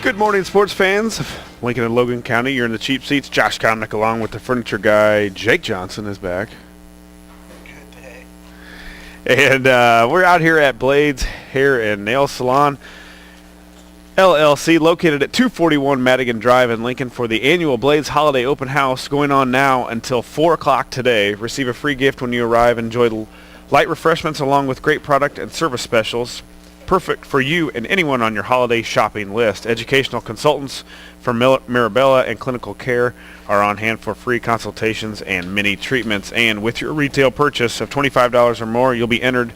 Good morning, sports fans of Lincoln and Logan County. You're in the cheap seats. Josh Komnick, along with the furniture guy, Jake Johnston, is back. Good day. And we're out here at Blades Hair Nail Salon, LLC, located at 241 Madigan Drive in Lincoln for the annual Blades Holiday Open House going on now until 4 o'clock today. Receive a free gift when you arrive. Enjoy light refreshments along with great product and service specials. Perfect for you and anyone on your holiday shopping list. Educational consultants from Mirabella and Clinical Care are on hand for free consultations and mini treatments. And with your retail purchase of $25 or more, you'll be entered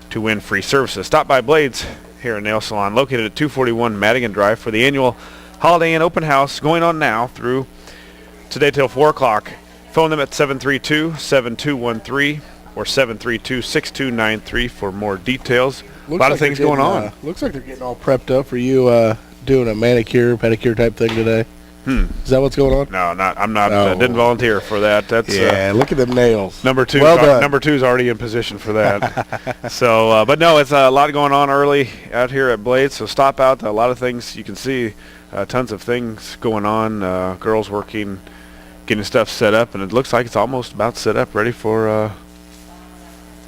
to win free services. Stop by Blades Hair Nail Salon, located at 241 Madigan Drive, for the annual Holiday Inn Open House going on now through today till 4 o'clock. Phone them at 732-7213 or 732-6293 for more details. A lot of things going on. Looks like they're getting all prepped up for you doing a manicure, pedicure type thing today. Is that what's going on? No, I'm not. Didn't volunteer for that. That's look at them nails. Number two. Well done. Number 2 is already in position for that. So, but no, it's a lot going on early out here at Blades. So stop out. A lot of things you can see. Tons of things going on. Girls working, getting stuff set up, and it looks like it's almost about set up, ready for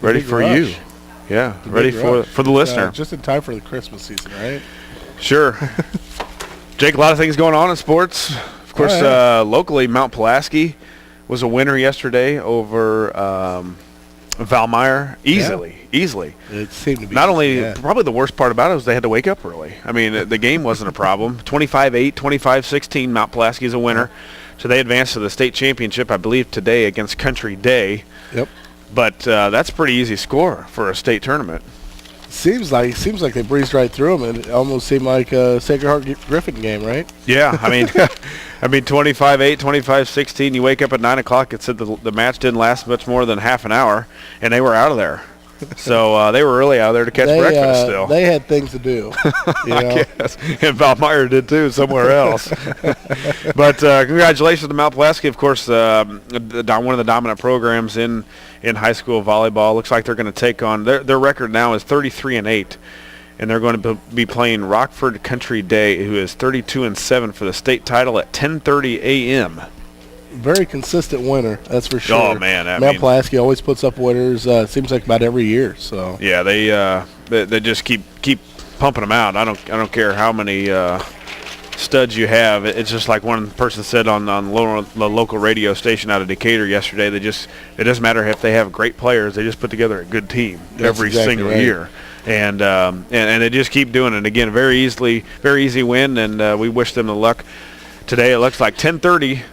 you. Yeah, ready for the listener. Just in time for the Christmas season, right? Sure. Jake, a lot of things going on in sports. Of course, locally, Mount Pulaski was a winner yesterday over Valmeyer. Easily. It seemed to be. Not only, probably the worst part about it was they had to wake up early. I mean, the game wasn't a problem. 25-8, 25-16, Mount Pulaski is a winner. So they advanced to the state championship, I believe, today against Country Day. Yep. But that's a pretty easy score for a state tournament. Seems like they breezed right through them. It almost seemed like a Sacred Heart Griffin game, right? Yeah, I mean, 25-8, 25-16. You wake up at 9 o'clock. It said the match didn't last much more than half an hour, and they were out of there. So they were really out there to catch breakfast still. They had things to do. I guess. And Valmeyer did too, somewhere else. But congratulations to Mount Pulaski, of course, one of the dominant programs in high school volleyball. Looks like they're going to take on their record now is 33-8, and they're going to be playing Rockford Country Day, who is 32-7 for the state title at 10:30 a.m. Very consistent winner, that's for sure. Oh man, Mount Pulaski always puts up winners. Seems like about every year. So yeah, they just keep pumping them out. I don't care how many studs you have. It's just like one person said on the local radio station out of Decatur yesterday. It doesn't matter if they have great players. They just put together a good team every single year. And they just keep doing it. Again, very easy win, and we wish them the luck today. It looks like 10:30.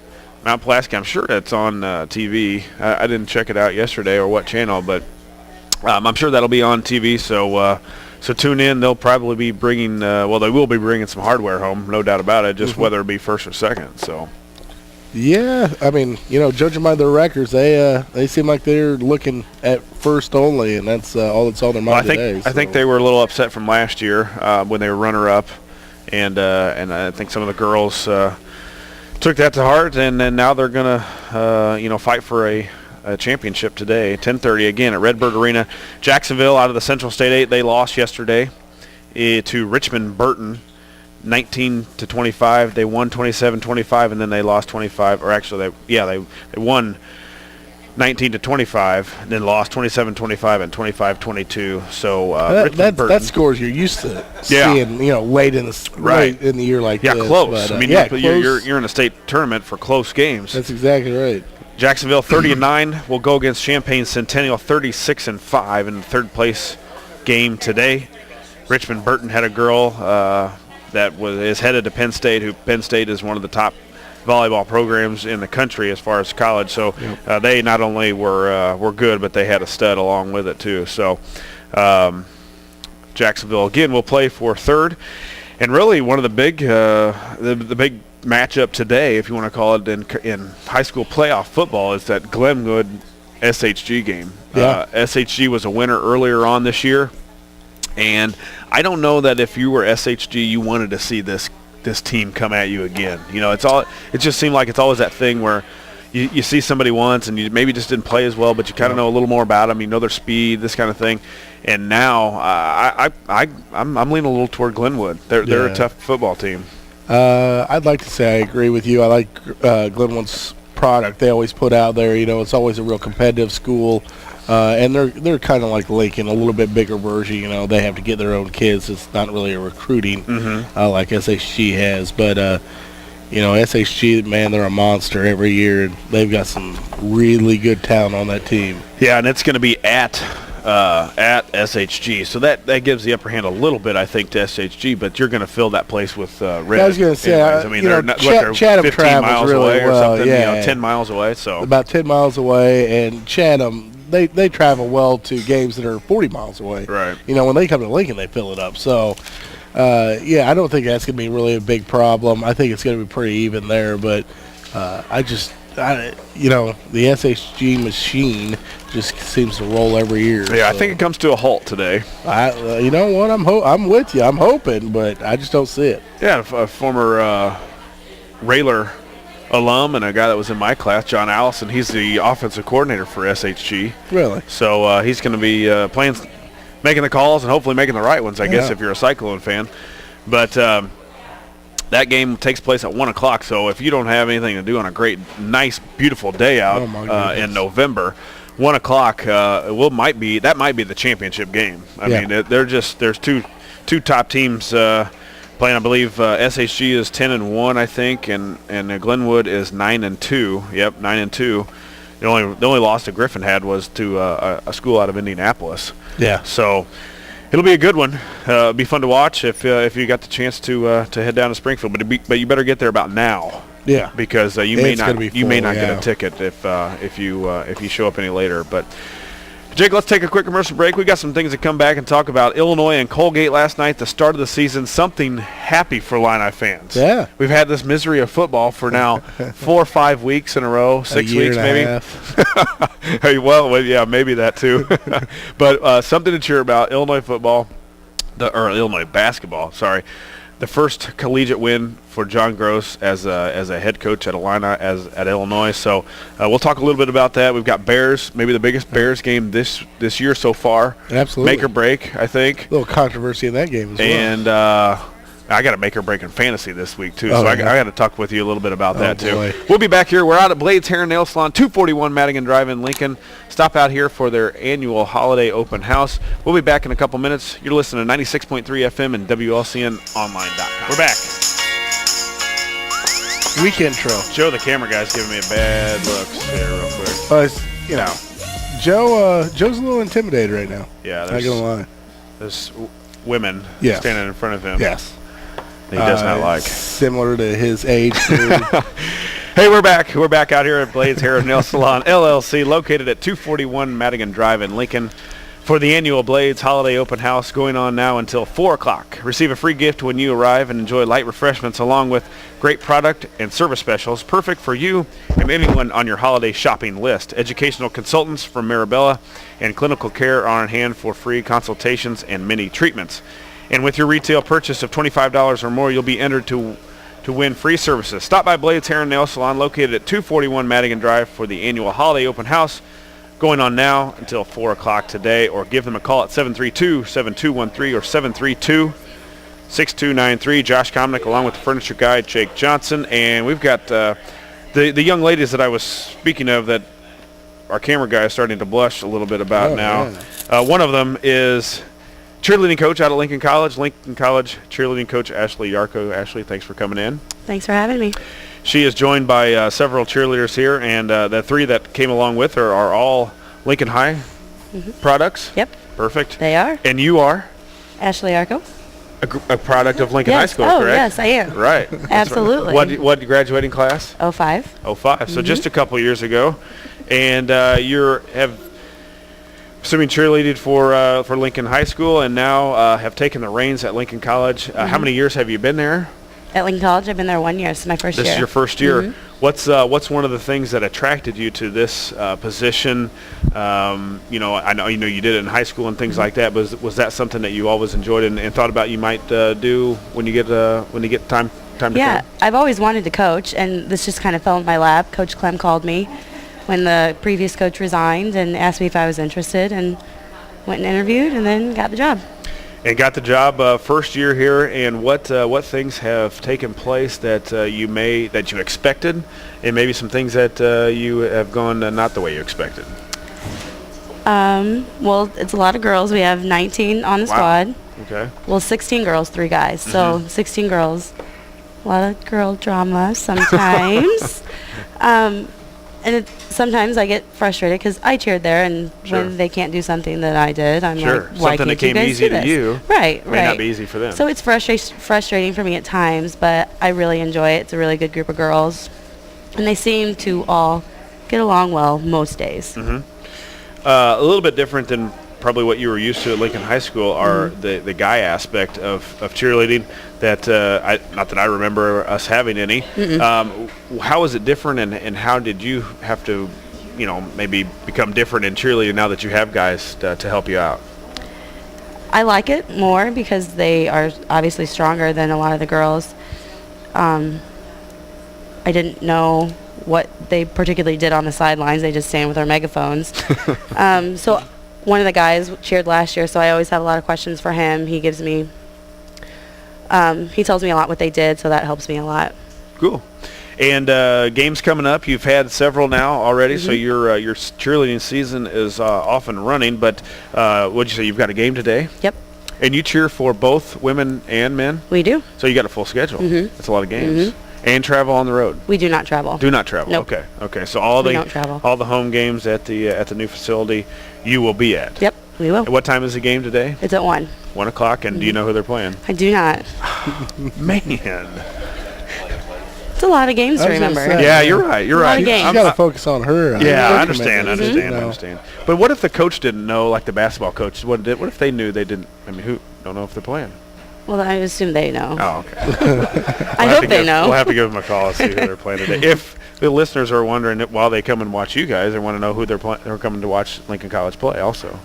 Mount Pulaski, I'm sure it's on TV. I didn't check it out yesterday or what channel, but I'm sure that'll be on TV. So tune in. They'll probably be bringing, they will be bringing some hardware home, no doubt about it, just whether it be first or second. So. Yeah, I mean, judging by their records, they seem like they're looking at first only, and that's all that's on their mind today. I think they were a little upset from last year when they were runner-up, and I think some of the girls took that to heart, and then now they're going to, fight for a championship today. 10:30 again at Redbird Arena. Jacksonville out of the Central State 8. They lost yesterday to Richmond Burton, 19-25. They won 27-25, and then they lost 25. Or actually, they won 19-25, then lost 27-25 and 25-22. So that scores you're used to seeing, late in the year like this. Yeah, close. But, close. Close. You're in a state tournament for close games. That's exactly right. Jacksonville 30-9 will go against Champaign Centennial 36-5 in the third place game today. Richmond Burton had a girl that is headed to Penn State, who Penn State is one of the top volleyball programs in the country as far as college. So they not only were good, but they had a stud along with it too. So Jacksonville again will play for third, and really one of the big the big matchup today, if you want to call it in high school playoff football, is that Glenwood SHG game. SHG was a winner earlier on this year, and I don't know that if you were SHG you wanted to see this team come at you again. It just seemed like it's always that thing where you see somebody once and you maybe just didn't play as well, but you kind of know a little more about them. You know their speed, this kind of thing. And now I'm leaning a little toward Glenwood. They're a tough football team. I'd like to say I agree with you. I like Glenwood's product. They always put out there. It's always a real competitive school, and they're kind of like Lincoln, a little bit bigger version. They have to get their own kids. It's not really a recruiting like SHG has, but SHG, man, they're a monster every year. They've got some really good talent on that team. Yeah, and it's going to be at SHG, so that gives the upper hand a little bit, I think, to SHG. But you're going to fill that place with red. I was going to say, they're Chatham 15 travels miles really away or well. something. Yeah, 10 miles away. So about 10 miles away, and Chatham, they travel well to games that are 40 miles away. Right. When they come to Lincoln, they fill it up. So, I don't think that's going to be really a big problem. I think it's going to be pretty even there, but the SHG machine just seems to roll every year. Yeah, so I think it comes to a halt today. You know what? I'm with you. I'm hoping, but I just don't see it. Yeah, a former Railer alum and a guy that was in my class, John Allison. He's the offensive coordinator for SHG. Really? So he's going to be making the calls and hopefully making the right ones, I guess, if you're a Cyclone fan. But that game takes place at 1 o'clock, so if you don't have anything to do on a great, nice, beautiful day out in November, 1 o'clock might be the championship game. I mean, there's two top teams playing. I believe SHG is 10-1, I think, and Glenwood is 9-2. Yep, 9-2. The only loss that Griffin had was to a school out of Indianapolis. Yeah. So it'll be a good one. It'll be fun to watch if you got the chance to head down to Springfield. But you better get there about now. Yeah. Because you may not get a ticket if you show up any later. But Jake, let's take a quick commercial break. We got some things to come back and talk about. Illinois and Colgate last night, the start of the season. Something happy for Illini fans. Yeah. We've had this misery of football for now 4 or 5 weeks in a row, 6 weeks maybe. Hey, well, yeah, maybe that too. But something to cheer about. Illinois football, or Illinois basketball. Sorry. The first collegiate win for John Gross as a head coach at Illini at Illinois. So we'll talk a little bit about that. We've got Bears, maybe the biggest Bears game this year so far. Absolutely. Make or break, I think. A little controversy in that game as well. And I got to make or break in fantasy this week too, so I got to talk with you a little bit about that too. Boy. We'll be back here. We're out at Blades Hair Nail Salon, 241 Madigan Drive in Lincoln. Stop out here for their annual holiday open house. We'll be back in a couple minutes. You're listening to 96.3 FM and WLCNonline.com. We're back. Week intro. Joe, the camera guy's giving me a bad look here real quick. Joe's a little intimidated right now. Yeah, not gonna lie. There's women Yes. standing in front of him. Yes. He does not like. Similar to his age group. Hey, we're back. We're back out here at Blades Hair Nail Salon, LLC, located at 241 Madigan Drive in Lincoln for the annual Blades Holiday Open House going on now until 4 o'clock. Receive a free gift when you arrive and enjoy light refreshments along with great product and service specials, perfect for you and anyone on your holiday shopping list. Educational consultants from Marabella and clinical care are on hand for free consultations and many treatments. And with your retail purchase of $25 or more, you'll be entered to win free services. Stop by Blades Hair and Nail Salon, located at 241 Madigan Drive for the annual holiday open house going on now until 4 o'clock today, or give them a call at 732-7213 or 732-6293. Josh Komnick along with the furniture guy, Jake Johnston. And we've got the young ladies that I was speaking of that our camera guy is starting to blush a little bit about now. Yeah. One of them is cheerleading coach out at Lincoln College cheerleading coach Ashley Yarcho. Ashley, thanks for coming in. Thanks for having me. She is joined by several cheerleaders here, and the three that came along with her are all Lincoln High products. Yep. Perfect. They are. And you are? Ashley Yarcho. A product of Lincoln High School, correct? Yes, I am. Right. Absolutely. Right. What graduating class? 05. 05. So just a couple years ago. And assuming cheerleaded for Lincoln High School, and now have taken the reins at Lincoln College. How many years have you been there? At Lincoln College, I've been there 1 year. This is my first year. This is your first year. What's one of the things that attracted you to this position? I know you did it in high school and things like that. But was that something that you always enjoyed and thought about you might do when you get time to come? Yeah, I've always wanted to coach, and this just kind of fell in my lap. Coach Clem called me when the previous coach resigned and asked me if I was interested, and went and interviewed and then got the job. And got the job first year here. And what things have taken place that you expected, and maybe some things that you have gone not the way you expected? Well, it's a lot of girls. We have 19 on the squad. Okay. Well, 16 girls, 3 guys. So 16 girls. A lot of girl drama sometimes. And sometimes I get frustrated because I cheered there, and when they can't do something that I did, I'm like, why something that can't came you guys easy do this? to you Right, may not be easy for them. So it's frustrating for me at times, but I really enjoy it. It's a really good group of girls, and they seem to all get along well most days. A little bit different than probably what you were used to at Lincoln High School are the guy aspect of cheerleading that not that I remember us having any. How is it different, and how did you have to, maybe become different in cheerleading now that you have guys to help you out? I like it more because they are obviously stronger than a lot of the girls. I didn't know what they particularly did on the sidelines. They just stand with their megaphones. So one of the guys cheered last year, so I always have a lot of questions for him. He gives me, he tells me a lot what they did, so that helps me a lot. Cool. And games coming up. You've had several now already, so your cheerleading season is off and running. But what'd you say? You've got a game today? Yep. And you cheer for both women and men? We do. So you got a full schedule. That's a lot of games. And travel on the road. We do not travel. Do not travel. Nope. Okay. So all We don't travel. all the home games at the new facility, you will be at. Yep, we will. And what time is the game today? It's at 1. 1 o'clock. And do you know who they're playing? I do not. Man. It's a lot of games to remember. Yeah, you're right. You're A lot right. of games. You got to focus on her. Yeah, her I understand. commitment, Understand. But what if the coach didn't know, like the basketball coach? What if they knew they didn't? I mean, who don't know if they're playing? Well, I assume they know. Oh, okay. I hope they know. We'll have to give them a call and see who they're playing today. If the listeners are wondering, while they come and watch you guys, they want to know who they're coming to watch Lincoln College play also.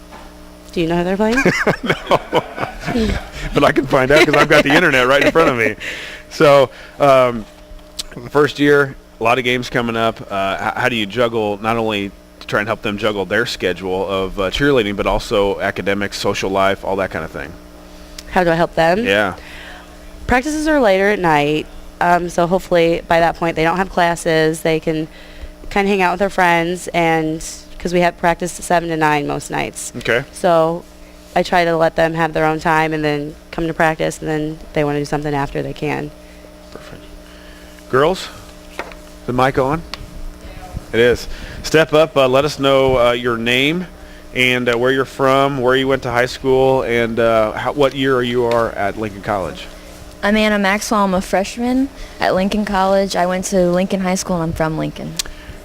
Do you know who they're playing? But I can find out because I've got the internet right in front of me. So, first year, a lot of games coming up. How do you juggle, not only to try and help them juggle their schedule of cheerleading, but also academics, social life, all that kind of thing? How do I help them? Yeah. Practices are later at night, so hopefully by that point they don't have classes. They can kind of hang out with their friends, and because we have practice 7 to 9 most nights. Okay. So I try to let them have their own time and then come to practice, and then if they want to do something after, they can. Perfect. Girls, the mic on? It is. Step up. Let us know your name and where you're from, where you went to high school, and what year you are at Lincoln College. I'm Anna Maxwell. I'm a freshman at Lincoln College. I went to Lincoln High School, and I'm from Lincoln.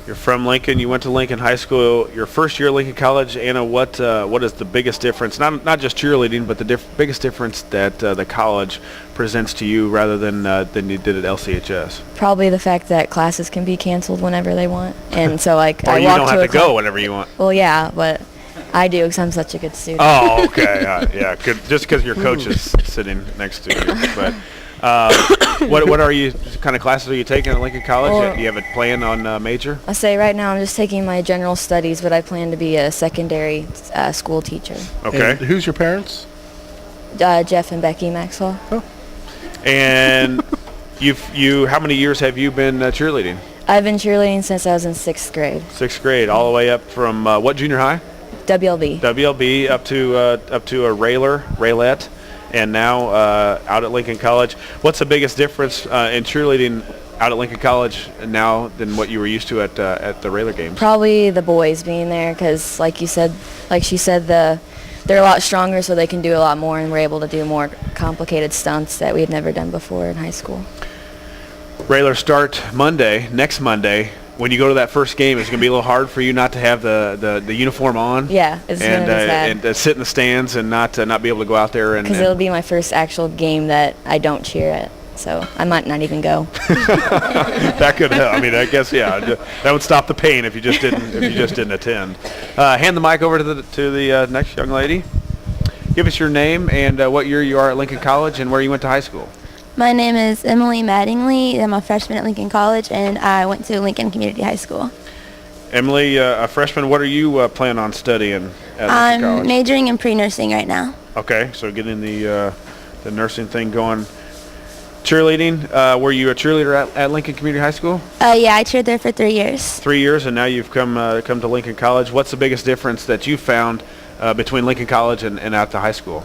You're from Lincoln. You went to Lincoln High School. Your first year at Lincoln College. Anna, what is the biggest difference? Not just cheerleading, but the biggest difference that the college presents to you rather than you did at LCHS? Probably the fact that classes can be canceled whenever they want, and so like or I you walk don't to have a to go whenever you want. Well, yeah, but I do because I'm such a good student. Oh, okay. Yeah, just because your coach is sitting next to you. But what kind of classes are you taking at Lincoln College? Well, Do you have a plan on major? I say right now I'm just taking my general studies, but I plan to be a secondary school teacher. Okay. And who's your parents? Jeff and Becky Maxwell. Oh. And how many years have you been cheerleading? I've been cheerleading since I was in 6th grade. 6th grade, all the way up from what junior high? WLB. WLB up to a Raylette, and now out at Lincoln College. What's the biggest difference in cheerleading out at Lincoln College now than what you were used to at the Rayler games? Probably the boys being there because, like she said, they're a lot stronger, so they can do a lot more, and we're able to do more complicated stunts that we had never done before in high school. Rayler start next Monday. When you go to that first game, it's going to be a little hard for you not to have the uniform on. Yeah, it's going to be sad. And sit in the stands and not be able to go out there. Because it'll be my first actual game that I don't cheer at, so I might not even go. That could help. I mean, I guess that would stop the pain if you just didn't attend. Hand the mic over to the next young lady. Give us your name and what year you are at Lincoln College and where you went to high school. My name is Emily Mattingly. I'm a freshman at Lincoln College, and I went to Lincoln Community High School. Emily, a freshman, what are you planning on studying at Lincoln College? I'm majoring in pre-nursing right now. Okay, so getting the nursing thing going. Cheerleading, were you a cheerleader at Lincoln Community High School? Yeah, I cheered there for 3 years. 3 years, and now you've come to Lincoln College. What's the biggest difference that you found between Lincoln College and at the high school?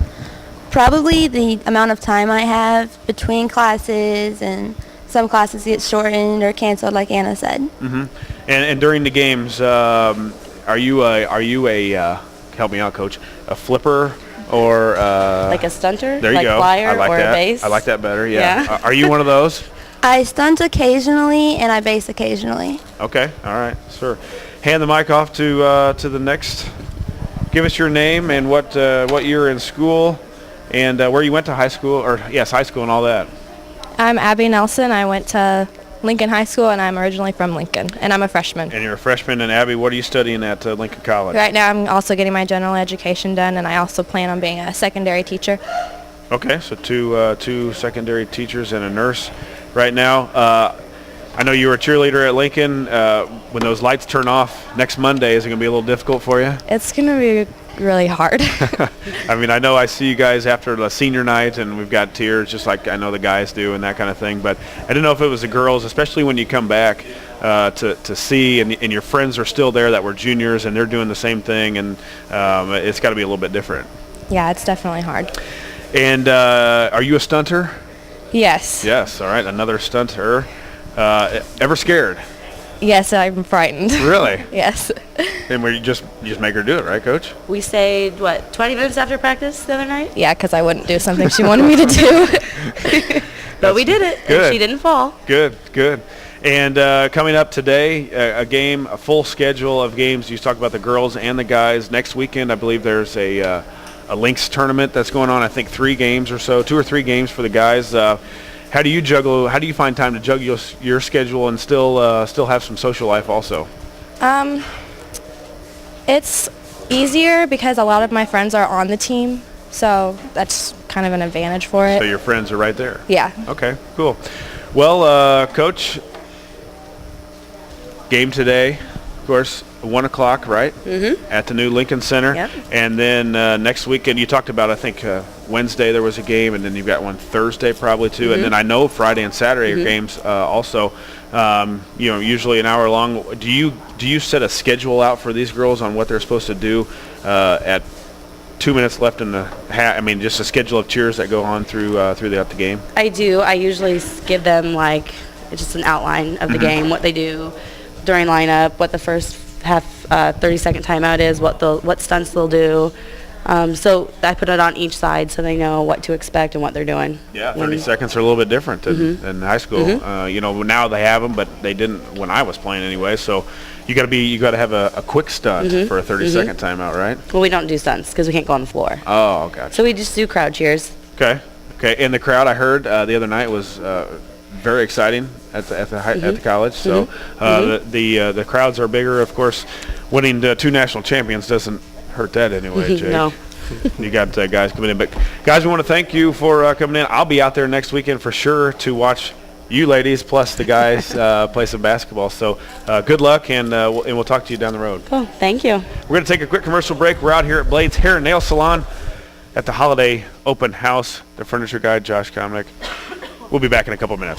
Probably the amount of time I have between classes, and some classes get shortened or canceled, like Anna said. Mm-hmm. And during the games, are you a help me out, Coach, a flipper or Like a stunter? there you like go. flyer I like or that. a base? I like that better. Yeah. Yeah. Are you one of those? I stunt occasionally, and I base occasionally. Okay. All right. Sure. Hand the mic off to the next. Give us your name and what year in school, and where you went to high school, or yes, high school and all that. I'm Abby Nelson. I went to Lincoln High School, and I'm originally from Lincoln, and I'm a freshman. And you're a freshman. And Abby, what are you studying at Lincoln College? Right now, I'm also getting my general education done, and I also plan on being a secondary teacher. Okay, so two secondary teachers and a nurse right now. I know you were a cheerleader at Lincoln. When those lights turn off next Monday, is it going to be a little difficult for you? It's going to be really hard. I mean, I know I see you guys after the senior night, and we've got tears just like I know the guys do and that kind of thing. But I didn't know if it was the girls, especially when you come back to see, and your friends are still there that were juniors, and they're doing the same thing, and it's got to be a little bit different. Yeah, it's definitely hard. And are you a stunter? Yes. Yes, all right, another stunter. Ever scared? Yes, I'm frightened. Really? Yes. And you just make her do it, right, Coach? We stayed, 20 minutes after practice the other night? Yeah, because I wouldn't do something she wanted me to do. But we did it, good. and she didn't fall. Good. And coming up today, a full schedule of games. You talked about the girls and the guys. Next weekend, I believe there's a links tournament that's going on. I think 3 games or so, 2 or 3 games for the guys. How do you find time to juggle your schedule and still have some social life also? It's easier because a lot of my friends are on the team, so that's kind of an advantage for it. So your friends are right there. Yeah. Okay, cool. Well, Coach, game today, of course, 1 o'clock, right? Mm-hmm. At the new Lincoln Center. Yep. And then next weekend, you talked about, I think, Wednesday there was a game, and then you've got one Thursday probably too. Mm-hmm. And then I know Friday and Saturday are games also. Usually an hour long. Do you set a schedule out for these girls on what they're supposed to do at 2 minutes left in the half? I mean, just a schedule of cheers that go on throughout the game. I do. I usually give them just an outline of the game, what they do during lineup, what the first half 30-second timeout is, what stunts they'll do. So I put it on each side so they know what to expect and what they're doing. Yeah, 30 seconds are a little bit different than high school. Now they have them, but they didn't when I was playing anyway. So you got to have a quick stunt for a 30-second timeout, right? Well, we don't do stunts because we can't go on the floor. Oh, gotcha. So we just do crowd cheers. Okay. And the crowd I heard the other night was very exciting at the college. So the crowds are bigger, of course. Winning 2 national champions doesn't hurt that anyway, Jake. No. You got guys coming in. But, guys, we want to thank you for coming in. I'll be out there next weekend for sure to watch you ladies plus the guys play some basketball. So good luck, and we'll talk to you down the road. Cool. Thank you. We're going to take a quick commercial break. We're out here at Blades Hair Nail Salon at the Holiday Open House. The furniture guy, Josh Komnick. We'll be back in a couple minutes.